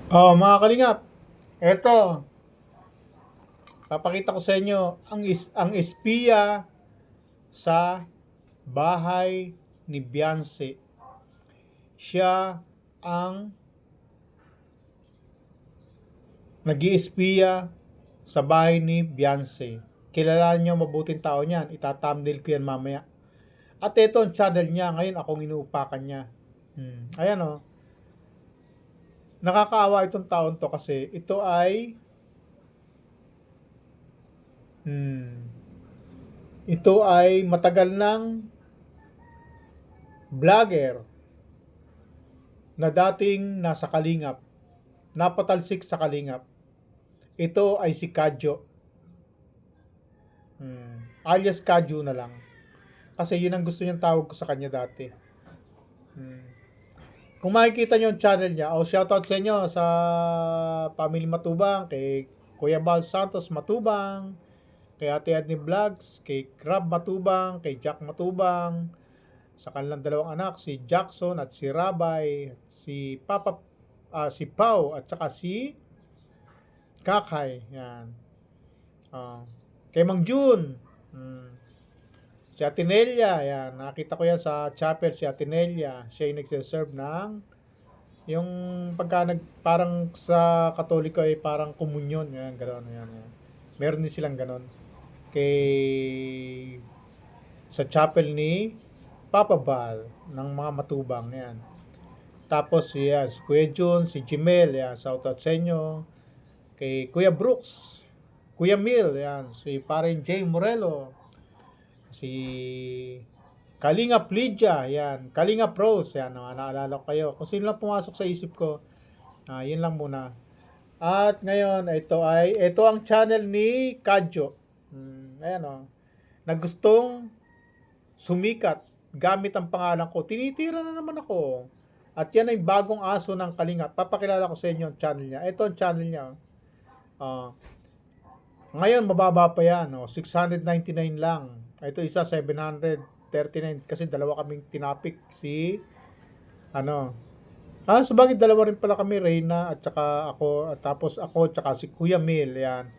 Oh, mga kalingap, eto, papakita ko sa inyo ang espiya sa bahay ni Beyonce. Siya ang nag-iispiya sa bahay ni Beyonce. Kilala niyo mabuting tao niyan. Ita-thumbnail ko yan mamaya. At ito ang channel niya. Ngayon akong inuupakan niya. Ayan oh. Nakakaawa itong taon to kasi ito ay hmm, ito ay matagal ng vlogger na dating nasa Kalingap, napatalsik sa Kalingap. Ito ay si Kadyo. Alias Kadyo na lang. Kasi yun ang gusto niyang tawag ko sa kanya dati. Hmm. Kung makikita niyo yung channel niya, shoutout sa inyo sa Family Matubang, kay Kuya Bal Santos Matubang, kay Ate Adni Vlogs, kay Crab Matubang, kay Jack Matubang, sa kanilang dalawang anak, si Jackson at si Rabay, si si Pau at saka si Kakay. Yan. Kay Mang Jun. Si Atinelia, yan. Nakita ko yan sa chapel, si Atinelia. Siya yung nagsiserve ng yung pagka parang sa Katoliko ay parang komunyon. Yan, gano'n. Yan. Meron din silang gano'n. Kay sa chapel ni Papa Bal ng mga matubang. Yan. Tapos si Kuya Jun, si Jimel, yan. Shoutout sa inyo. Kay Kuya Brooks, Kuya Mil, yan. Si paring Jay Morelo, si Kalinga Plidja, yan. Kalinga Pros, yan. Naalala ko kayo. Kung sino lang pumasok sa isip ko, yun lang muna. At ngayon, ito ang channel ni Kadyo. Ayan o. Na gustong sumikat gamit ang pangalan ko. Tinitira na naman ako. At yan ay bagong aso ng Kalinga. Papakilala ko sa inyo ang channel niya. Ito ang channel niya. Ngayon, mababa pa yan. 699 lang. Ito isa, 739. Kasi dalawa kaming tinapik. Sabagay dalawa rin pala kami, Reyna at saka ako. At tapos ako, tsaka si Kuya Mil. Yan.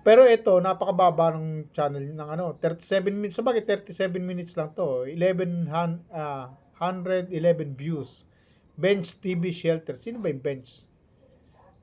Pero ito, napakababa ng channel ng 37 minutes. Sabagay, 37 minutes lang to. 111 views. Bench TV Shelter. Sino ba yung Bench?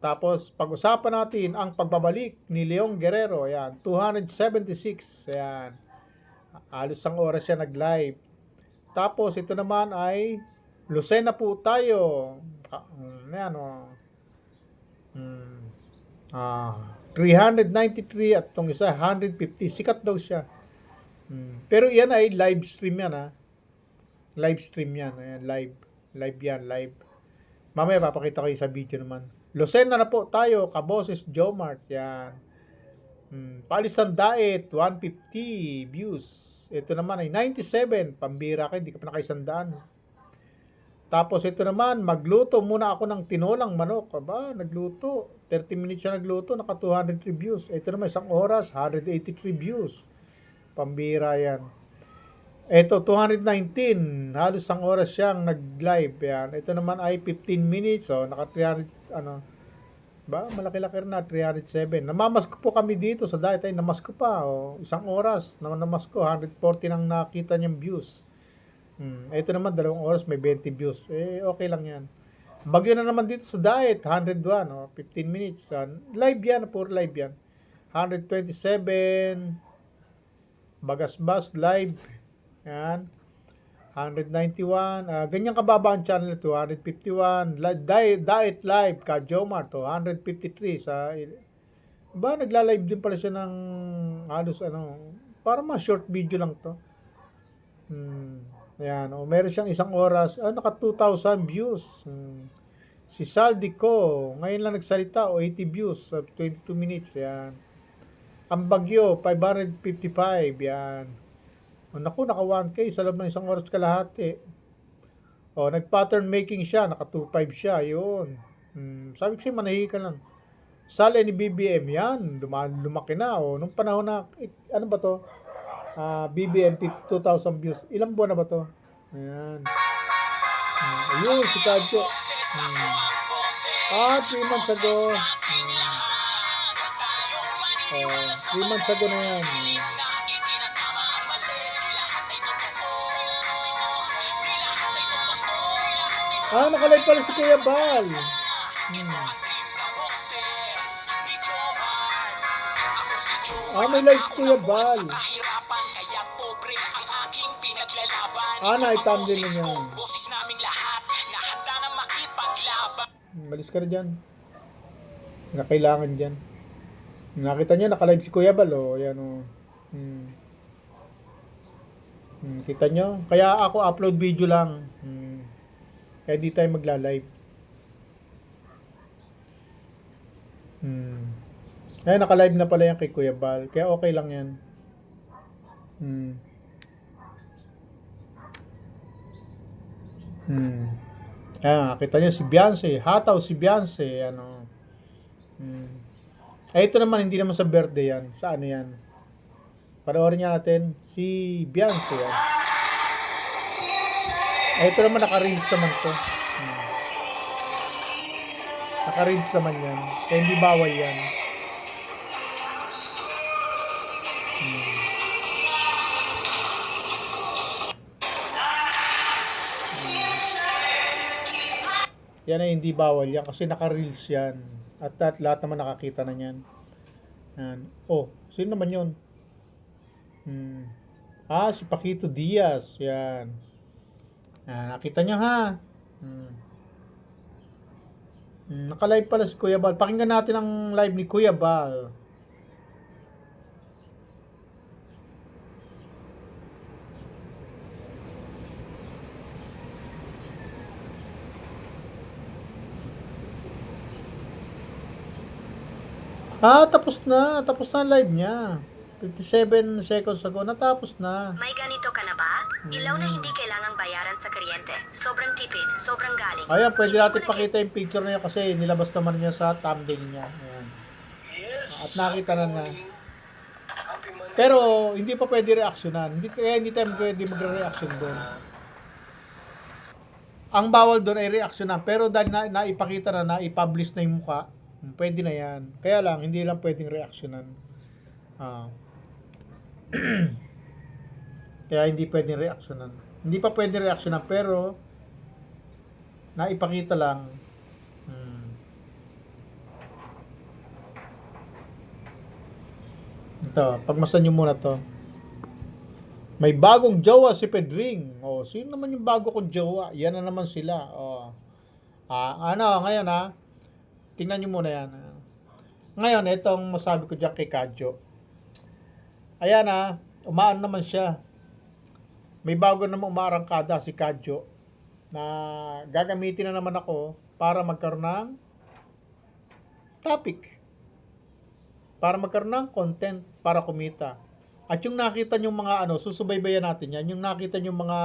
Tapos, pag-usapan natin ang pagbabalik ni Leong Guerrero. Ayan, 276. Ayan. Alos ang oras siya nag-live. Tapos, ito naman ay Lucena po tayo. Ayan o. 393 at itong isa 150. Sikat daw siya. Pero yan ay live stream yan ha. Live stream yan. Ayan, live. Live yan, live. Mamaya papakita ko yung sa video naman. Lucena na po tayo, Kaboses Jomart. Yan. Palisan Daet, 150 views. Ito naman ay 97. Pambira ka, hindi ka pa nakaisandaan. Tapos ito naman, magluto muna ako ng tinolang manok. Aba, nagluto. 30 minutes siya nagluto, naka 203 views. Ito naman, isang oras, 183 views. Pambira yan. Ito, 219. Halos isang oras siyang nag-live. Yan. Ito naman ay 15 minutes. Naka 300, malaki-laki rin na, 307. Namamasko po kami dito sa diet. Ay, namasko pa. Isang oras. Namasko, 140 nang nakita niyang views. Ito naman, 2 oras, may 20 views. Okay lang yan. Bagyo na naman dito sa diet, 101, 15 minutes. Live yan, puro live yan. 127, Bagasbas live. Yan. 191, ganyan kababa ang channel to. 151, Diet Live, Kajomar to. 153 nagla-live din pala siya ng halos para mga short video lang to. Ayan, meron siyang isang oras, naka 2,000 views. Si Saldi ko, ngayon lang nagsalita, 80 views sa 22 minutes. Ayan. Ang Bagyo, 555. Yan. Naku, naka 1K sa loob ng isang oras kalahati. Nag-pattern making siya, naka 2.5 siya. Yun. Sabi ko siya, manahi ka lang. Sale ni BBM, yan. Lumaki na. Nung panahon na, ano ba to? BBM 52,000 views. Ilang buwan na ba to? Ayan. Ayun, si Kadyo. Ah, 3 months ago. Oh, 3 months ago na yan. Ah, nakalive pala si Kuya Bal. Ah, may live si Kuya Bal. Ah, na-thumbnail na niya. Malis ka na dyan. Na kailangan dyan. Nakita niya, nakalive si Kuya Bal. Oh, yan oh. Kita nyo? Kaya ako upload video lang. Kaya di tayo magla-live. Kaya naka-live na pala yan kay Kuya Bal. Kaya okay lang yan. Kaya kita nyo si Beyonce. Hataw si Beyonce. Ano. Ay, ito naman, hindi naman sa birthday yan. Sa ano yan? Panoorin niya natin. Si Beyonce yan. Ay, ito naman, naka-reels naman to. Naka-reels naman yan. Kaya hindi bawal yan. Yan ay hindi bawal yan kasi naka-reels yan. At lahat naman nakakita na yan. Yan. Oh, sino naman yun? Ah, si Paquito Diaz. Yan. Nakita nyo ha. Naka-live pala si Kuya Bal. Pakinggan natin ang live ni Kuya Bal. Ah, tapos na. Tapos na ang live niya. 57 seconds ago, natapos na. May ganito ka na ba? Ilaw na hindi kailangang bayaran sa kuryente. Sobrang tipid, sobrang galing. Ayan, pwede Hindi natin mo na pakita yung picture niya kasi nilabas naman niya sa thumbnail niya. Ayan. At nakita na na. Pero, hindi pa pwede reaksyonan. Hindi tayo pwede magre-reaction doon. Ang bawal doon ay reaksyonan. Pero dahil naipakita na, naipublish na yung mukha, pwede na yan. Kaya lang, hindi lang pwedeng reaksyonan. Kaya hindi pwedeng reaksyonan. Hindi pa pwedeng reaksyonan, pero naipakita lang. Ito, pagmasan nyo muna to. May bagong jowa si Pedring. Oh, sino naman yung bago kong jowa? Yan na naman sila. Oh. Ngayon tingnan nyo muna yan. Ngayon, itong masabi ko dyan kay Kadyo. Ayan umaan naman siya. May bago naman umarangkada si Kadyo na gagamitin na naman ako para magkaroon ng topic. Para magkaroon ng content para kumita. At yung nakita nyo mga susubaybayan natin yan, yung nakita nyo mga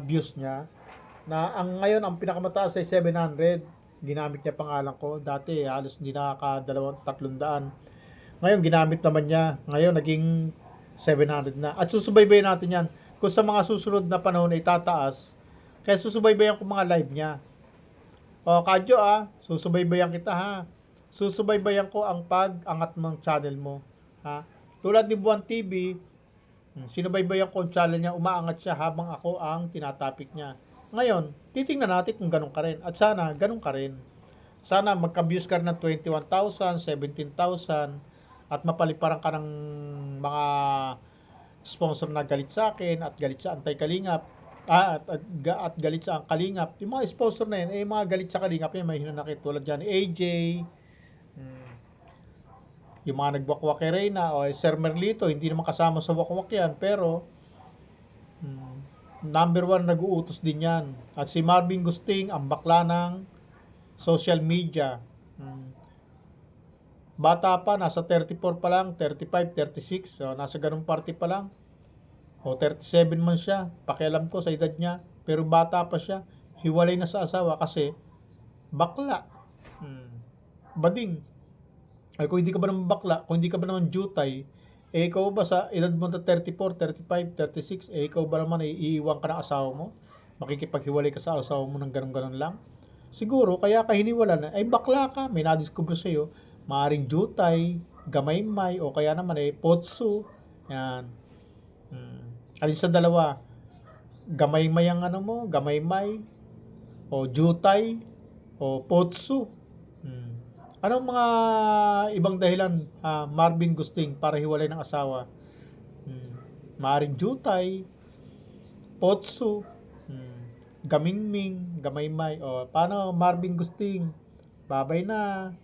views niya, na ngayon ang pinakamataas ay 700. Ginamit niya pangalan ko. Dati halos hindi nakaka-300. Ngayon ginamit naman niya. Ngayon naging 700 na. At susubaybayan natin yan. Kung sa mga susunod na panahon ay tataas, kaya susubaybayan ko mga live niya. O Kadyo susubaybayan kita ha. Susubaybayan ko ang pag-angat ng channel mo. Ha? Tulad ni Buwan TV, sinubaybayan ko ang channel niya, umaangat siya habang ako ang tinatapik niya. Ngayon, titingnan natin kung ganun ka rin. At sana, ganun ka rin. Sana magka-views ka rin ng 21,000, 17,000, at mapaliparan ka ng mga sponsor na galit sa akin, at galit sa Antay-Kalingap, at galit sa Kalingap. Yung mga sponsor na yun, mga galit sa Kalingap, may hinanakit tulad dyan ni AJ, yung mga nagwakwak kay Reyna, o Sir Merlito, hindi naman kasama sa wakwak yan, pero number 1 nag-uutos din yan. At si Marvin Gusting, ang bakla ng social media. Bata pa, nasa 34 pa lang, 35, 36, so nasa ganung party pa lang. O 37 man siya, pakialam ko sa edad niya, pero bata pa siya, hiwalay na sa asawa kasi bakla. Bading. Ay kung hindi ka ba naman bakla, kung hindi ka ba naman jutay, ikaw ba sa edad mo na 34, 35, 36, ikaw ba naman iiwan ka ng asawa mo? Makikipaghiwalay ka sa asawa mo ng ganun-ganun lang? Siguro, kaya ka hiniwalan, ay bakla ka, may nadiscover sa'yo, maaring jutay, gamaymay, o kaya naman potso. Yan. Alin sa dalawa, gamaymay ang ano mo, gamaymay, o jutay, o potso. Hmm. Anong mga ibang dahilan, Marvin Gusting, para hiwalay ng asawa? Maaring jutay, potso, gamingming, gamaymay. O, paano Marvin Gusting? Babay na.